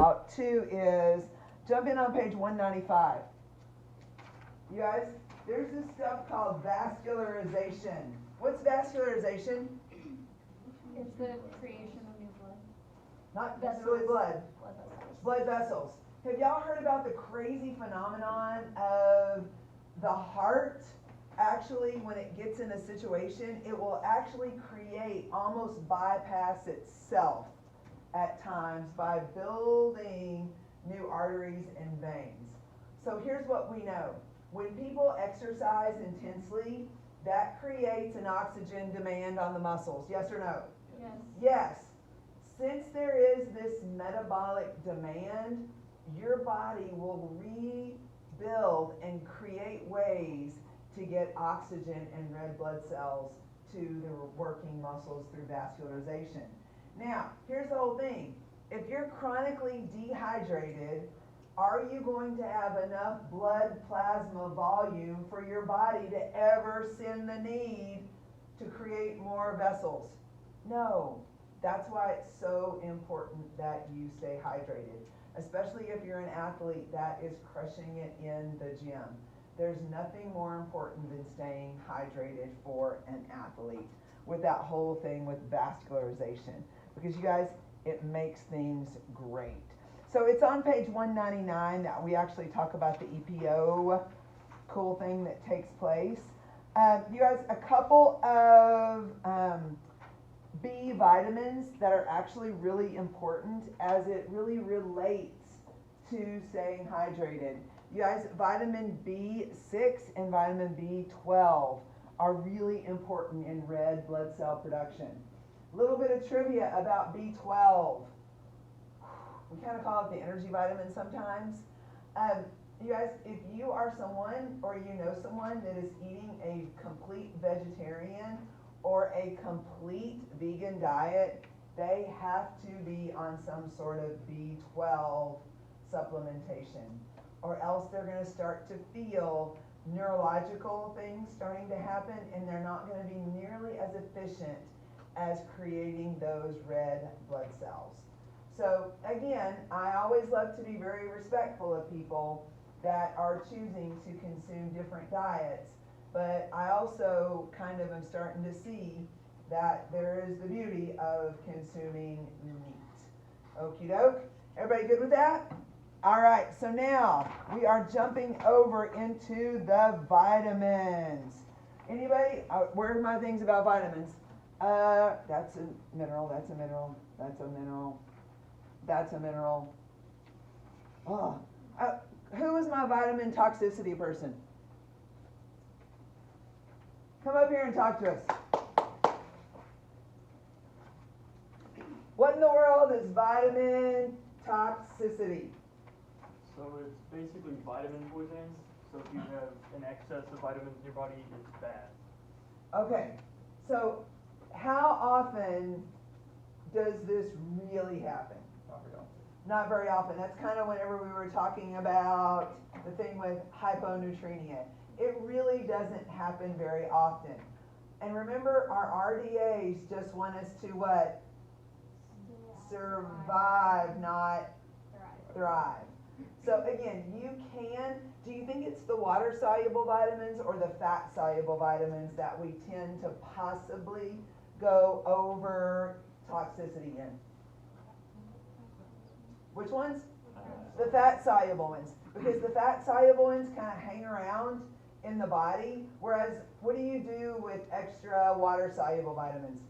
about too is, jump in on page 195. You guys, there's this stuff called vascularization. What's vascularization? It's the creation of new blood. Not necessarily blood. Blood vessels. Blood vessels. Have y'all heard about the crazy phenomenon of the heart? Actually, when it gets in a situation, it will actually create, almost bypass itself at times by building new arteries and veins. So here's what we know. When people exercise intensely, that creates an oxygen demand on the muscles. Yes or no? Yes. Yes. Since there is this metabolic demand, your body will rebuild and create ways to get oxygen and red blood cells to the working muscles through vascularization. Now, here's the whole thing. If you're chronically dehydrated, are you going to have enough blood plasma volume for your body to ever send the need to create more vessels? No. That's why it's so important that you stay hydrated. Especially if you're an athlete that is crushing it in the gym. There's nothing more important than staying hydrated for an athlete with that whole thing with vascularization. Because you guys, it makes things great. So it's on page 199 that we actually talk about the EPO cool thing that takes place. You guys, a couple of B vitamins that are actually really important as it really relates to staying hydrated. You guys, vitamin B6 and vitamin B12 are really important in red blood cell production. A little bit of trivia about B12. We kind of call it the energy vitamin sometimes. You guys, if you are someone or you know someone that is eating a complete vegetarian or a complete vegan diet, they have to be on some sort of B12 supplementation, or else they're going to start to feel neurological things starting to happen, and they're not going to be nearly as efficient as creating those red blood cells. So again, I always love to be very respectful of people that are choosing to consume different diets, but I also kind of am starting to see that there is the beauty of consuming meat. Okie doke. Everybody good with that? All right, so now we are jumping over into the vitamins. Anybody? Where's my things about vitamins? That's a mineral, that's a mineral, that's a mineral, that's a mineral. Oh, who is my vitamin toxicity person? Come up here and talk to us. What in the world is vitamin toxicity? So it's basically vitamin poisoning. So if you have an excess of vitamins in your body, it's bad. Okay, so how often does this really happen? Not very often. Not very often. That's kind of whenever we were talking about the thing with hyponatremia. It really doesn't happen very often. And remember, our RDAs just want us to what? Survive, not thrive. So again, you can, do you think it's the water-soluble vitamins or the fat-soluble vitamins that we tend to possibly go over toxicity in? Which ones? The fat-soluble ones. Because the fat-soluble ones kind of hang around in the body, whereas what do you do with extra water-soluble vitamins?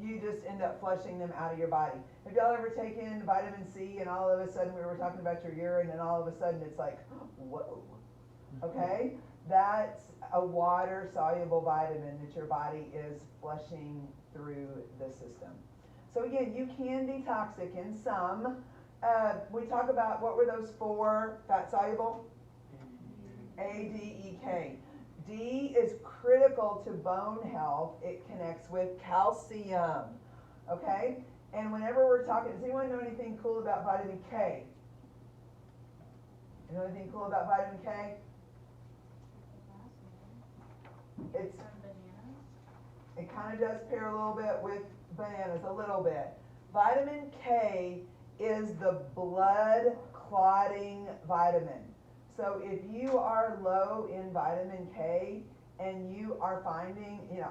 You just end up flushing them out of your body. Have y'all ever taken vitamin C and all of a sudden we were talking about your urine and all of a sudden it's like, whoa, okay? That's a water-soluble vitamin that your body is flushing through the system. So again, you can be toxic in some. We talk about, what were those four fat-soluble? A, D, E, K. D is critical to bone health. It connects with calcium, okay? And whenever we're talking, does anyone know anything cool about vitamin K? You know anything cool about vitamin K? It kind of does pair a little bit with bananas, a little bit. Vitamin K is the blood clotting vitamin. So if you are low in vitamin K and you are finding, you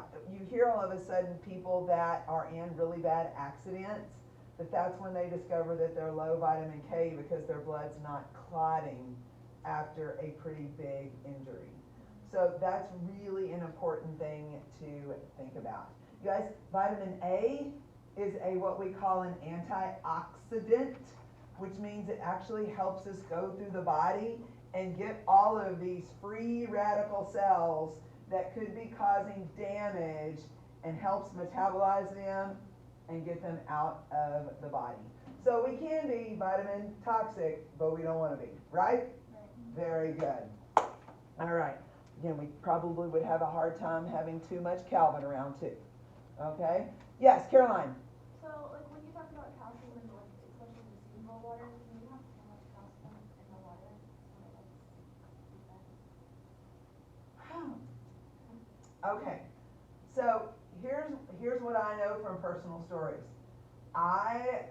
hear all of a sudden people that are in really bad accidents, that's when they discover that they're low vitamin K because their blood's not clotting after a pretty big injury. So that's really an important thing to think about. You guys, vitamin A is what we call an antioxidant, which means it actually helps us go through the body and get all of these free radical cells that could be causing damage and helps metabolize them and get them out of the body. So we can be vitamin toxic, but we don't want to be, right? Very good. All right. Again, we probably would have a hard time having too much Calvin around too. Okay? Yes, Caroline. So, like, when you talk about calcium in, like, especially the seasonal water, can you have too much calcium in the water? Okay. So here's what I know from personal stories. I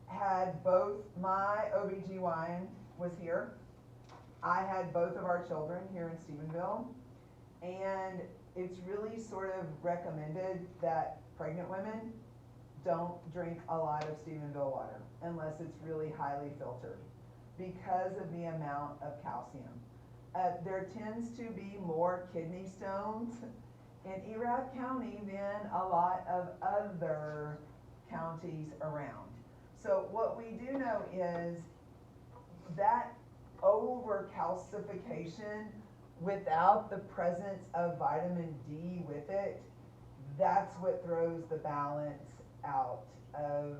had both my OBGYN was here. I had both of our children here in Stephenville, and it's really sort of recommended that pregnant women don't drink a lot of Stephenville water unless it's really highly filtered because of the amount of calcium. There tends to be more kidney stones in Erath County than a lot of other counties around. So what we do know is that over-calcification without the presence of vitamin D with it, that's what throws the balance out of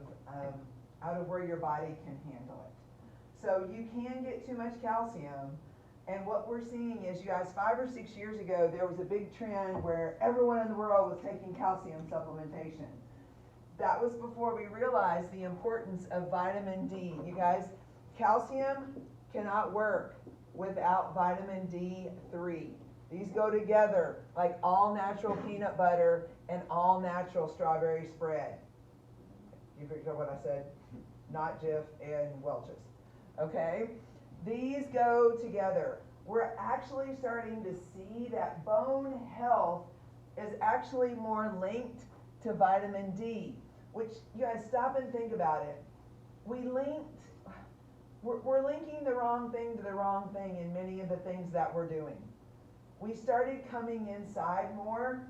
where your body can handle it. So you can get too much calcium, and what we're seeing is, you guys, 5 or 6 years ago, there was a big trend where everyone in the world was taking calcium supplementation. That was before we realized the importance of vitamin D. You guys, calcium cannot work without vitamin D3. These go together like all natural peanut butter and all natural strawberry spread. You figured out what I said? Not Jif and Welch's. Okay? These go together. We're actually starting to see that bone health is actually more linked to vitamin D, which, you guys, stop and think about it. We're linking the wrong thing to the wrong thing in many of the things that we're doing. We started coming inside more,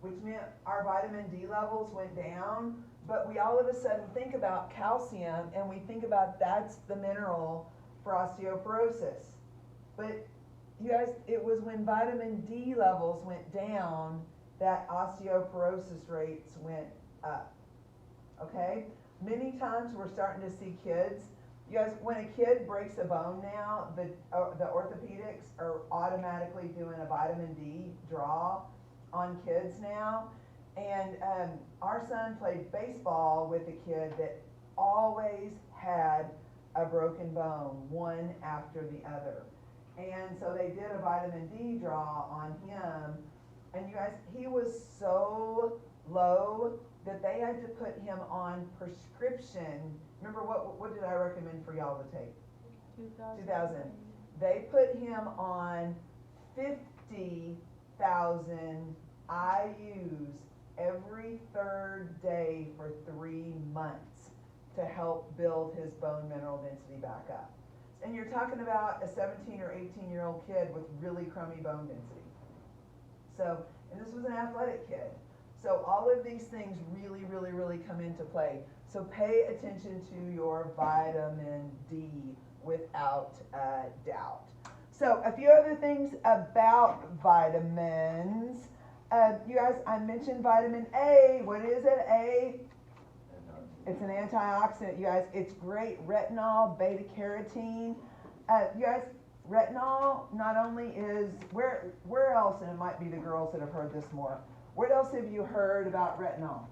which meant our vitamin D levels went down, but we all of a sudden think about calcium and we think about that's the mineral for osteoporosis. But you guys, it was when vitamin D levels went down that osteoporosis rates went up. Okay? Many times we're starting to see kids. You guys, when a kid breaks a bone now, the orthopedics are automatically doing a vitamin D draw on kids now. And our son played baseball with a kid that always had a broken bone, one after the other. And so they did a vitamin D draw on him. And you guys, he was so low that they had to put him on prescription. Remember, what did I recommend for y'all to take? 2,000. They put him on 50,000 IUs every third day for 3 months to help build his bone mineral density back up. And you're talking about a 17 or 18-year-old kid with really crummy bone density. So, and this was an athletic kid. So all of these things really, really, really come into play. So pay attention to your vitamin D without doubt. So a few other things about vitamins. You guys, I mentioned vitamin A. What is it? A? It's an antioxidant, you guys. It's great. Retinol, beta carotene. You guys, retinol not only is, where else, and it might be the girls that have heard this more, what else have you heard about retinol?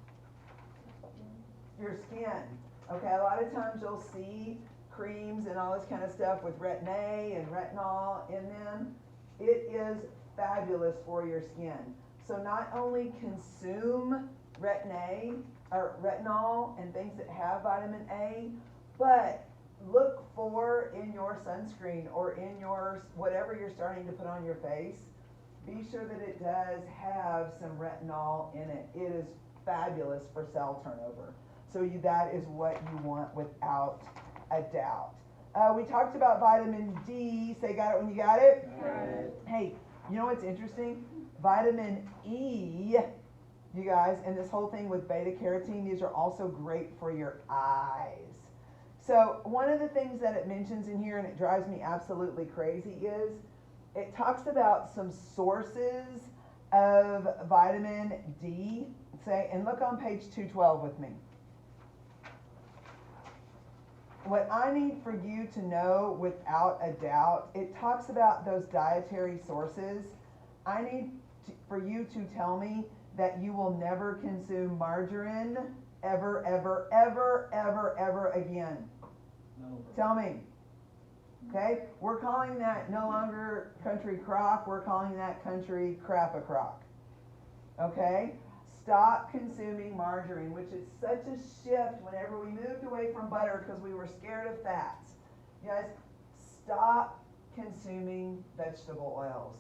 Your skin. Okay, a lot of times you'll see creams and all this kind of stuff with retin A and retinol in them. It is fabulous for your skin. So not only consume retin A, or retinol and things that have vitamin A, but look for in your sunscreen or in your, whatever you're starting to put on your face, be sure that it does have some retinol in it. It is fabulous for cell turnover. So that is what you want without a doubt. We talked about vitamin D. Say got it when you got it? Got it. Hey, you know what's interesting? Vitamin E, you guys, and this whole thing with beta carotene, these are also great for your eyes. So one of the things that it mentions in here, and it drives me absolutely crazy, is it talks about some sources of vitamin D. Say, and look on page 212 with me. What I need for you to know without a doubt, it talks about those dietary sources. I need for you to tell me that you will never consume margarine ever, ever, ever, ever, ever again. No. Tell me. Okay? We're calling that no longer country crock. We're calling that country crap-a-crock. Okay? Stop consuming margarine, which is such a shift whenever we moved away from butter because we were scared of fats. You guys, stop consuming vegetable oils.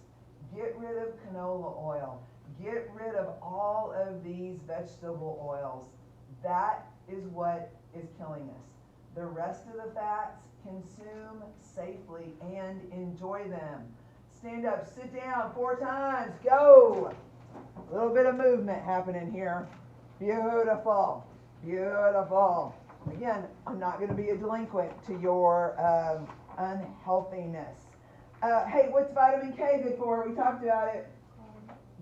Get rid of canola oil. Get rid of all of these vegetable oils. That is what is killing us. The rest of the fats, consume safely and enjoy them. Stand up, sit down 4 times, go. A little bit of movement happening here. Beautiful, beautiful. Again, I'm not going to be a delinquent to your unhealthiness. Hey, what's vitamin K good for? We talked about it.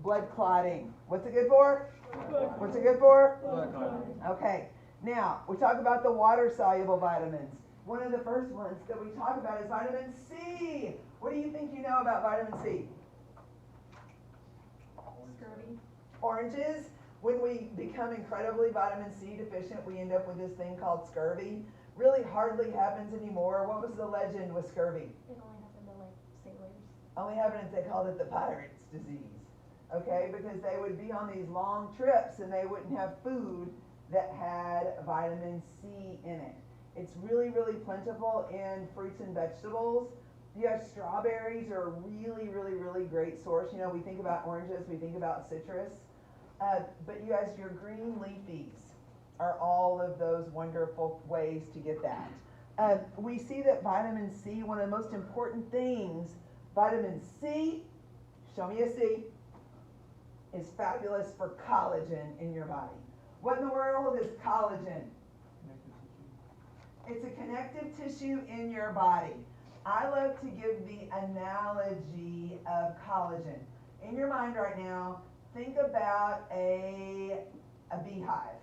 Blood clotting. What's it good for? What's it good for? Blood clotting. Okay. Now, we talk about the water-soluble vitamins. One of the first ones that we talk about is vitamin C. What do you think you know about vitamin C? Scurvy. Oranges. When we become incredibly vitamin C deficient, we end up with this thing called scurvy. Really hardly happens anymore. What was the legend with scurvy? It only happened to like sailors. Only happened if they called it the pirate's disease. Okay, because they would be on these long trips and they wouldn't have food that had vitamin C in it. It's really, really plentiful in fruits and vegetables. You have strawberries are a really, really, really great source. You know, we think about oranges, we think about citrus. But you guys, your green leafies are all of those wonderful ways to get that. We see that vitamin C, one of the most important things, vitamin C, show me a C, is fabulous for collagen in your body. What in the world is collagen? It's a connective tissue in your body. I love to give the analogy of collagen. In your mind right now, think about a beehive.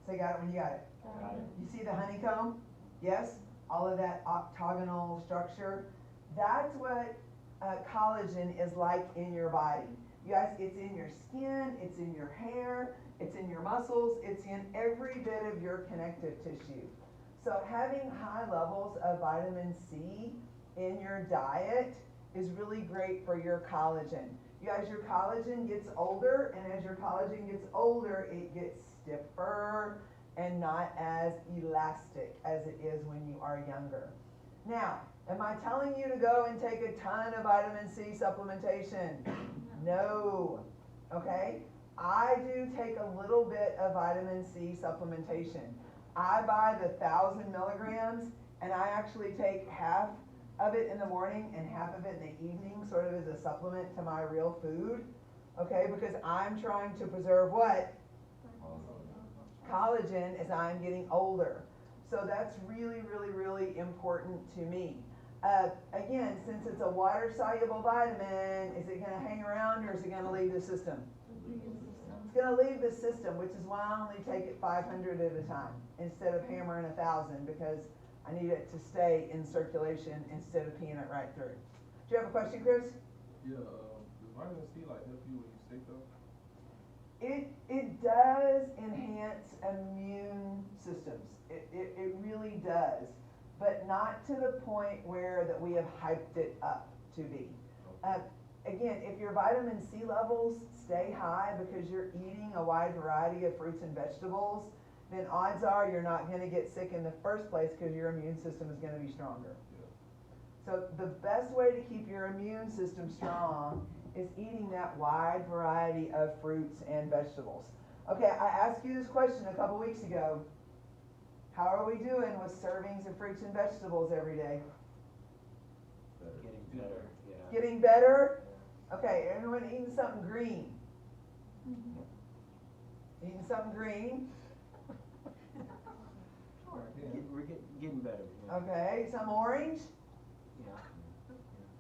So you got it when you got it. Got it. You see the honeycomb? Yes? All of that octagonal structure. That's what collagen is like in your body. You guys, it's in your skin, it's in your hair, it's in your muscles, it's in every bit of your connective tissue. So having high levels of vitamin C in your diet is really great for your collagen. You guys, your collagen gets older, and as your collagen gets older, it gets stiffer and not as elastic as it is when you are younger. Now, am I telling you to go and take a ton of vitamin C supplementation? No. Okay? I do take a little bit of vitamin C supplementation. I buy the 1,000 milligrams, and I actually take half of it in the morning and half of it in the evening, sort of as a supplement to my real food. Okay? Because I'm trying to preserve what? Collagen as I'm getting older. So that's really, really, really important to me. Again, since it's a water-soluble vitamin, is it going to hang around or is it going to leave the system? It's going to leave the system, which is why I only take it 500 at a time instead of hammering 1,000, because I need it to stay in circulation instead of peeing it right through. Do you have a question, Chris? Yeah, does vitamin C like help you when you're sick though? It does enhance immune systems. It really does. But not to the point where that we have hyped it up to be. again, if your vitamin C levels stay high because you're eating a wide variety of fruits and vegetables, then odds are you're not gonna get sick in the first place because your immune system is gonna be stronger. So the best way to keep your immune system strong is eating that wide variety of fruits and vegetables. Okay, I asked you this question a couple weeks ago. How are we doing with servings of fruits and vegetables every day? Getting better, yeah. Getting better? Okay, everyone eating something green? Eating something green? We're getting better, yeah. Okay, some orange?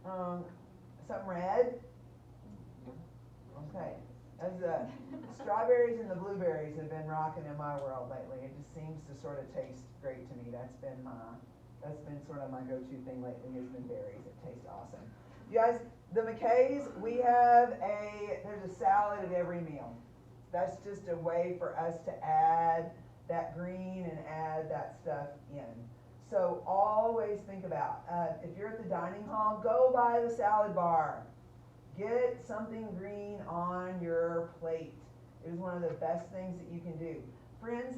Yeah. Some red? Okay. As strawberries and the blueberries have been rocking in my world lately. It just seems to sort of taste great to me. That's been sort of my go-to thing lately, has been berries. It tastes awesome. You guys, the McKays, there's a salad at every meal. That's just a way for us to add that green and add that stuff in. So always think about, if you're at the dining hall, go by the salad bar. Get something green on your plate. It is one of the best things that you can do. Friends,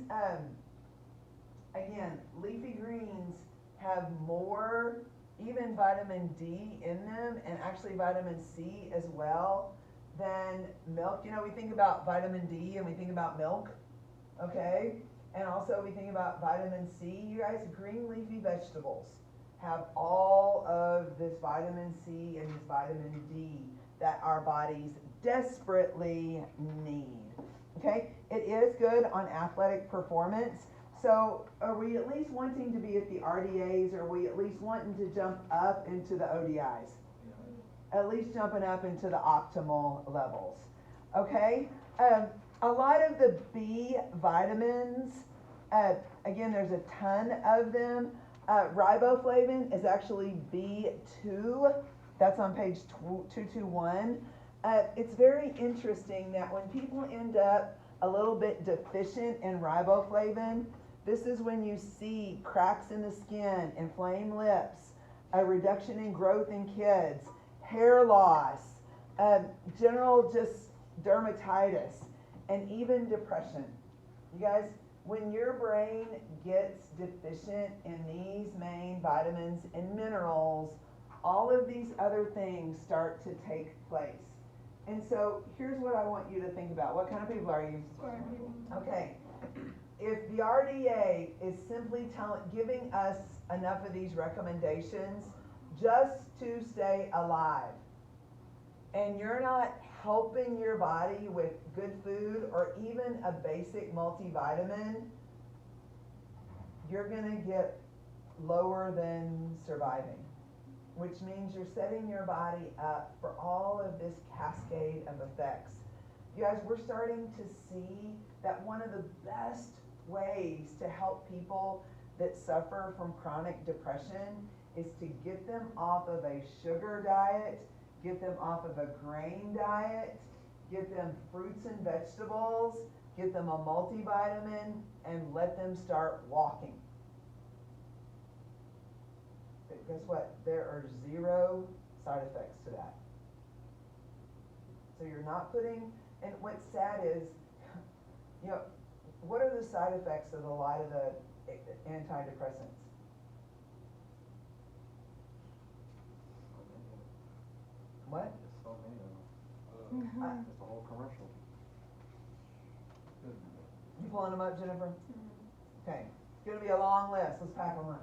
again, leafy greens have more, even vitamin D in them, and actually vitamin C as well, than milk. You know, we think about vitamin D and we think about milk, okay? And also we think about vitamin C. You guys, green leafy vegetables have all of this vitamin C and this vitamin D that our bodies desperately need. Okay, it is good on athletic performance. So are we at least wanting to be at the RDAs, or are we at least wanting to jump up into the ODIs? At least jumping up into the optimal levels. Okay, a lot of the B vitamins, again, there's a ton of them. Riboflavin is actually B2. That's on page 221. It's very interesting that when people end up a little bit deficient in riboflavin, this is when you see cracks in the skin, inflamed lips, a reduction in growth in kids, hair loss, general just dermatitis, and even depression. You guys, when your brain gets deficient in these main vitamins and minerals, all of these other things start to take place. And so here's what I want you to think about. What kind of people are you? Okay. If the RDA is simply giving us enough of these recommendations just to stay alive, and you're not helping your body with good food or even a basic multivitamin, you're gonna get lower than surviving, which means you're setting your body up for all of this cascade of effects. You guys, we're starting to see that one of the best ways to help people that suffer from chronic depression is to get them off of a sugar diet, get them off of a grain diet, get them fruits and vegetables, get them a multivitamin, and let them start walking. Guess what? There are 0 side effects to that. So you're not putting, and what's sad is, you know, what are the side effects of a lot of the antidepressants? What? There's so many of them. It's a whole commercial. You pulling them up, Jennifer? Okay, it's gonna be a long list. Let's pack a lunch.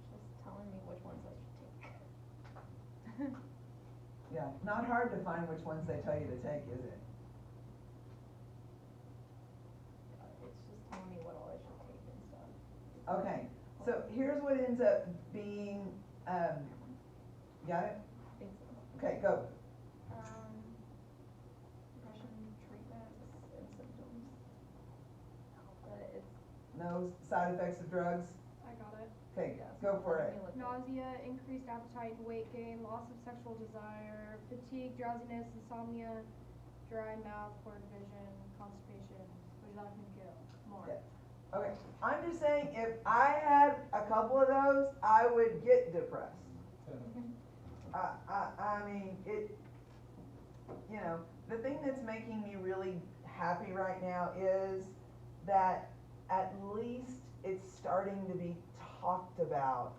Just telling me which ones I should take. Yeah, not hard to find which ones they tell you to take, is it? It's just telling me what all I should take and stuff. Okay, so here's what ends up being, got it? I think so. Okay, go. Depression treatment and symptoms. But it's. No side effects of drugs? I got it. Okay, go for it. Let me look at Nausea, increased appetite and weight gain, loss of sexual desire, fatigue, drowsiness, insomnia, dry mouth, blurred vision, constipation, which I can kill more. Yeah. Okay, I'm just saying, if I had a couple of those, I I would get depressed. I mean, you know, the thing that's making me really happy right now is that at least it's starting to be talked about,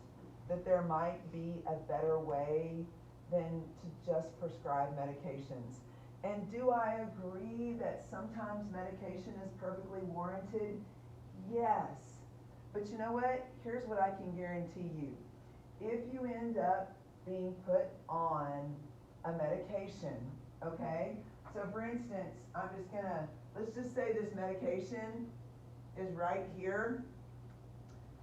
that there might be a better way than to just prescribe medications. And do I agree that sometimes medication is perfectly warranted? Yes. But you know what? Here's what I can guarantee you. If you end up being put on a medication, okay? So for instance, let's just say this medication is right here,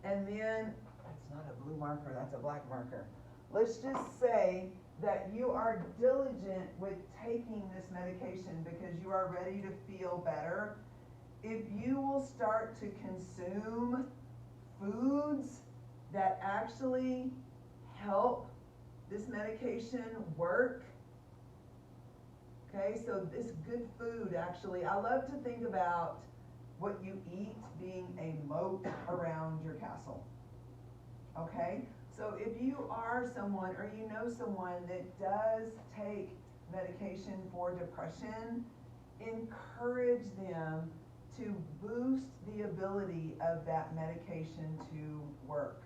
and then, that's not a blue marker, that's a black marker. Let's just say that you are diligent with taking this medication because you are ready to feel better. If you will start to consume foods that actually help this medication work, okay, so this good food actually, I love to think about what you eat being a moat around your castle, okay? So if you are someone, or you know someone that does take medication for depression, encourage them to boost the ability of that medication to work.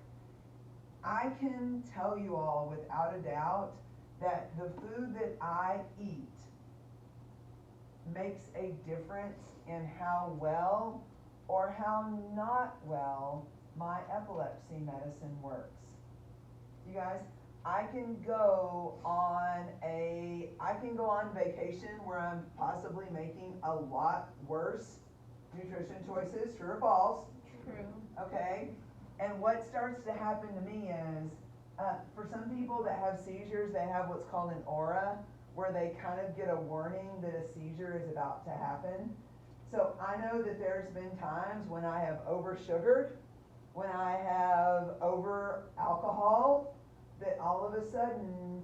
I can tell you all without a doubt that the food that I eat makes a difference in how well or how not well my epilepsy medicine works. You guys, I can go on vacation where I'm possibly making a lot worse nutrition choices, true or false? True. Okay, and what starts to happen to me is, for some people that have seizures, they have what's called an aura, where they kind of get a warning that a seizure is about to happen. So I know that there's been times when I have over-sugared, when I have over-alcohol, that all of a sudden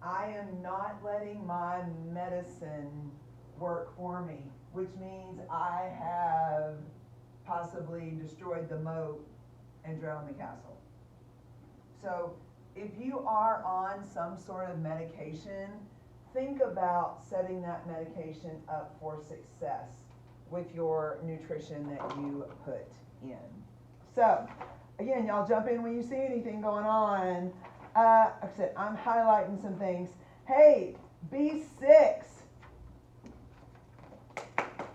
I am not letting my medicine work for me, which means I have possibly destroyed the moat and drowned the castle. So if you are on some sort of medication, think about setting that medication up for success with your nutrition that you put in. So, again, y'all jump in when you see anything going on. Like I said, I'm highlighting some things. Hey, B6.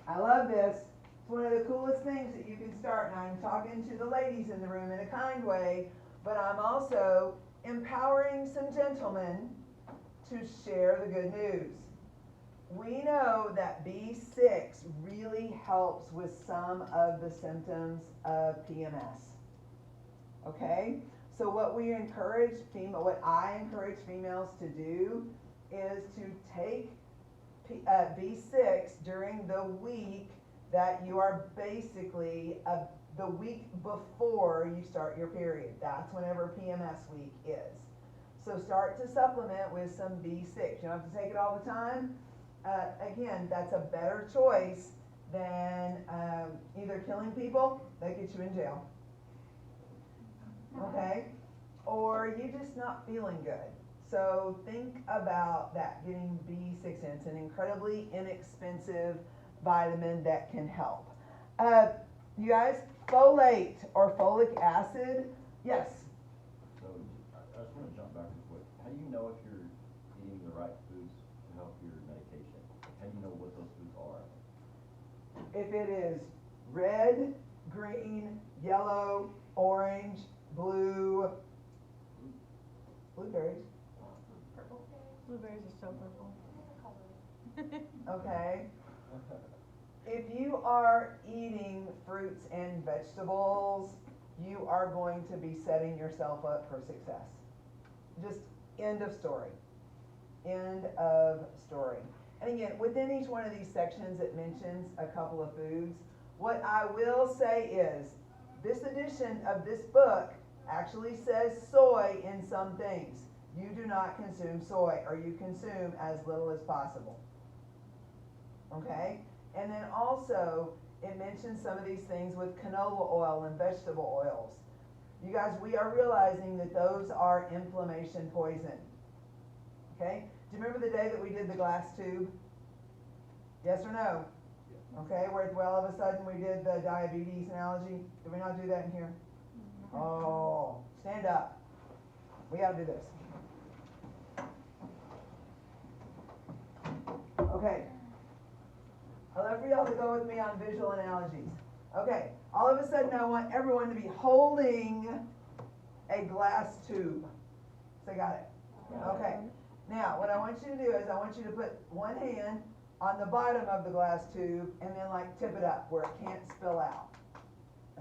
I love this. It's one of the coolest things that you can start. And I'm talking to the ladies in the room in a kind way, but I'm also empowering some gentlemen to share the good news. We know that B6 really helps with some of the symptoms of PMS. Okay? So what I encourage females to do is to take B6 during the week that you are basically the week before you start your period. That's whenever PMS week is. So start to supplement with some B6. You don't have to take it all the time. Again, that's a better choice than either killing people, that gets you in jail, okay, or you just not feeling good. So think about that, getting B6 in. It's an incredibly inexpensive vitamin that can help. You guys, folate or folic acid, yes? So I just want to jump back real quick. How do you know if you're eating the right foods to help your medication? How do you know what those foods are? If it is red, green, yellow, orange, blue, blueberries, Purple. Blueberries are so purple. okay? If you are eating fruits and vegetables, you are going to be setting yourself up for success. Just end of story. End of story. And again, within each one of these sections, it mentions a couple of foods. What I will say is, this edition of this book actually says soy in some things. You do not consume soy, or you consume as little as possible. Okay? And then also, it mentions some of these things with canola oil and vegetable oils. You guys, we are realizing that those are inflammation poison. Okay? Do you remember the day that we did the glass tube? Yes or no? Okay, where all of a sudden we did the diabetes analogy? Did we not do that in here? Oh, stand up. We gotta do this. Okay. I'd love for y'all to go with me on visual analogies. Okay, all of a sudden I want everyone to be holding a glass tube. So got it? Okay. Now, what I want you to do is I want you to put one hand on the bottom of the glass tube and then like tip it up where it can't spill out.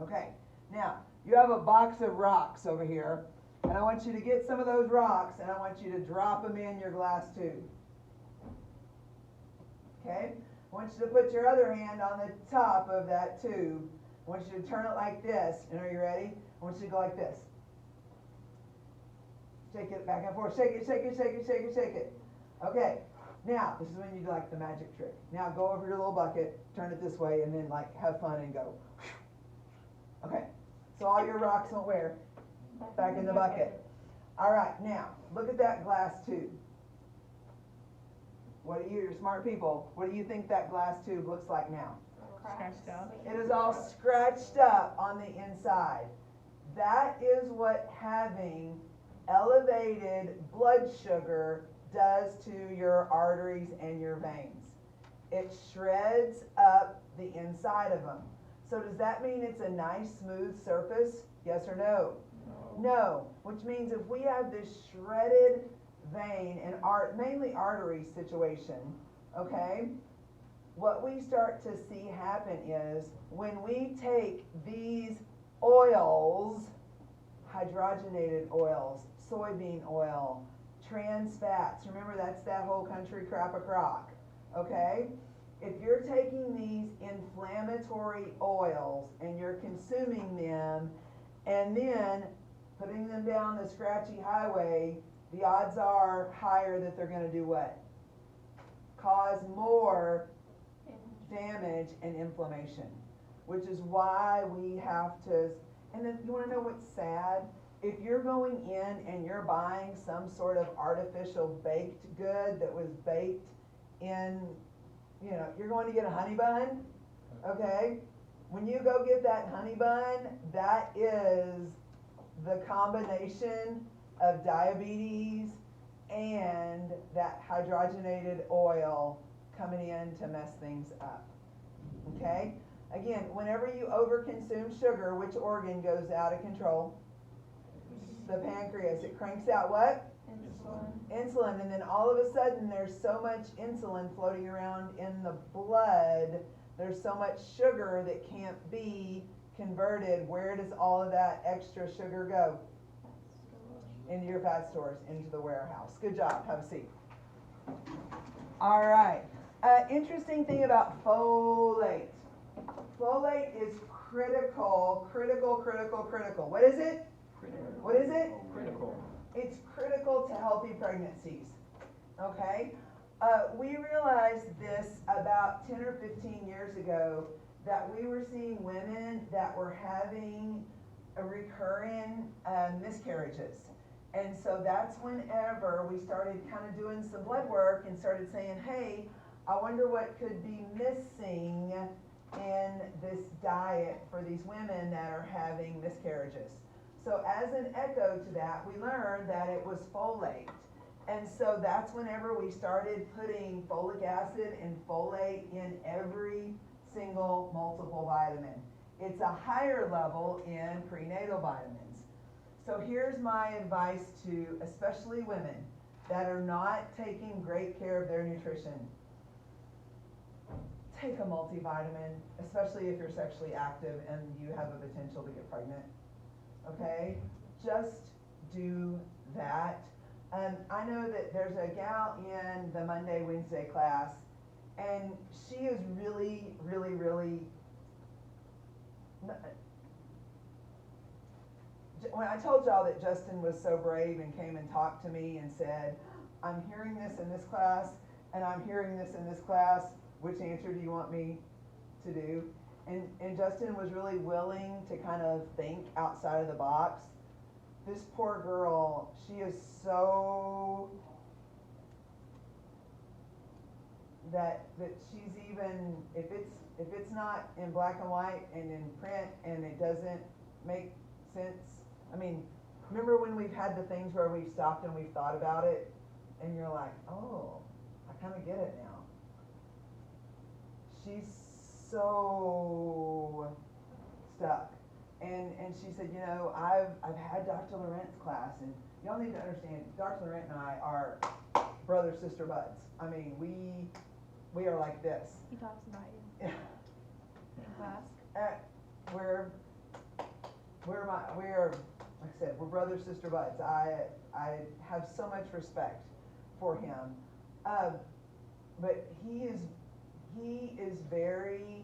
Okay. Now, you have a box of rocks over here, and I want you to get some of those rocks and I want you to drop them in your glass tube. Okay? I want you to put your other hand on the top of that tube. I want you to turn it like this. And are you ready? I want you to go like this. Shake it back and forth. Shake it, shake it, shake it, shake it, shake it. Okay. Now, this is when you do like the magic trick. Now go over your little bucket, turn it this way, and then like have fun and go. Okay. So all your rocks went where? Back in the bucket. All right. Now, look at that glass tube. What do you, smart people, what do you think that glass tube looks like now? Scratched out. It is all scratched up on the inside. That is what having elevated blood sugar does to your arteries and your veins. It shreds up the inside of them. So does that mean it's a nice smooth surface? Yes or no? No. Which means if we have this shredded vein and mainly artery situation, okay, what we start to see happen is when we take these oils, hydrogenated oils, soybean oil, trans fats, remember that's that whole country crap a crock, okay? If you're taking these inflammatory oils and you're consuming them and then putting them down the scratchy highway, the odds are higher that they're going to do what? Cause more damage and inflammation, which is why we have to, and then you want to know what's sad? If you're going in and you're buying some sort of artificial baked good that was baked in, you know, you're going to get a honey bun, okay? When you go get that honey bun, that is the combination of diabetes and that hydrogenated oil coming in to mess things up, okay? Again, whenever you overconsume sugar, which organ goes out of control? The pancreas. It cranks out what? Insulin. And then all of a sudden there's so much insulin floating around in the blood, there's so much sugar that can't be converted. Where does all of that extra sugar go? Into your fat stores, into the warehouse. Good job. Have a seat. All right. Interesting thing about folate. Folate is critical. What is it? What is it? Critical. It's critical to healthy pregnancies. Okay? We realized this about 10 or 15 years ago that we were seeing women that were having recurring miscarriages. And so that's whenever we started kind of doing some blood work and started saying, hey, I wonder what could be missing in this diet for these women that are having miscarriages. So as an echo to that, we learned that it was folate. And so that's whenever we started putting folic acid and folate in every single multiple vitamin. It's a higher level in prenatal vitamins. So here's my advice to especially women that are not taking great care of their nutrition. Take a multivitamin, especially if you're sexually active and you have a potential to get pregnant. Okay? Just do that. I know that there's a gal in the Monday, Wednesday class, and she is really when I told y'all that Justin was so brave and came and talked to me and said, I'm hearing this in this class, and I'm hearing this in this class, which answer do you want me to do? and Justin was really willing to kind of think outside of the box. This poor girl, she is so, that she's even, if it's not in black and white and in print and it doesn't make sense. I mean, remember when we've had the things where we've stopped and we've thought about it and you're like, oh, I kind of get it now. She's so stuck. And she said, you know, I've had Dr. Laurent's class, and y'all need to understand, Dr. Laurent and I are brother sister buds. I mean, we are like this. He talks about you in class. We're like I said, we're brother sister buds. I have so much respect for him, but he is very,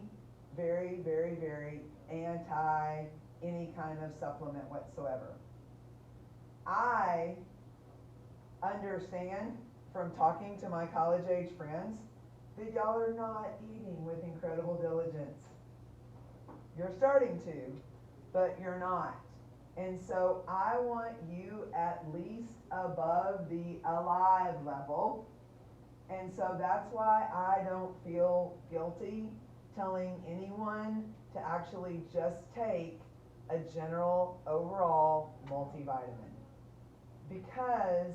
very, very, very anti any kind of supplement whatsoever. I understand from talking to my college age friends that y'all are not eating with incredible diligence. You're starting to, but you're not. And so I want you at least above the alive level. And so that's why I don't feel guilty telling anyone to actually just take a general overall multivitamin. Because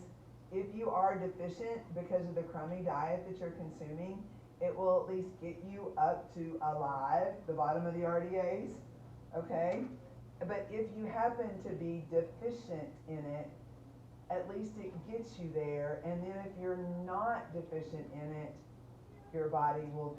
if you are deficient because of the crummy diet that you're consuming, it will at least get you up to alive, the bottom of the RDAs, okay? But if you happen to be deficient in it, at least it gets you there. And then if you're not deficient in it, your body will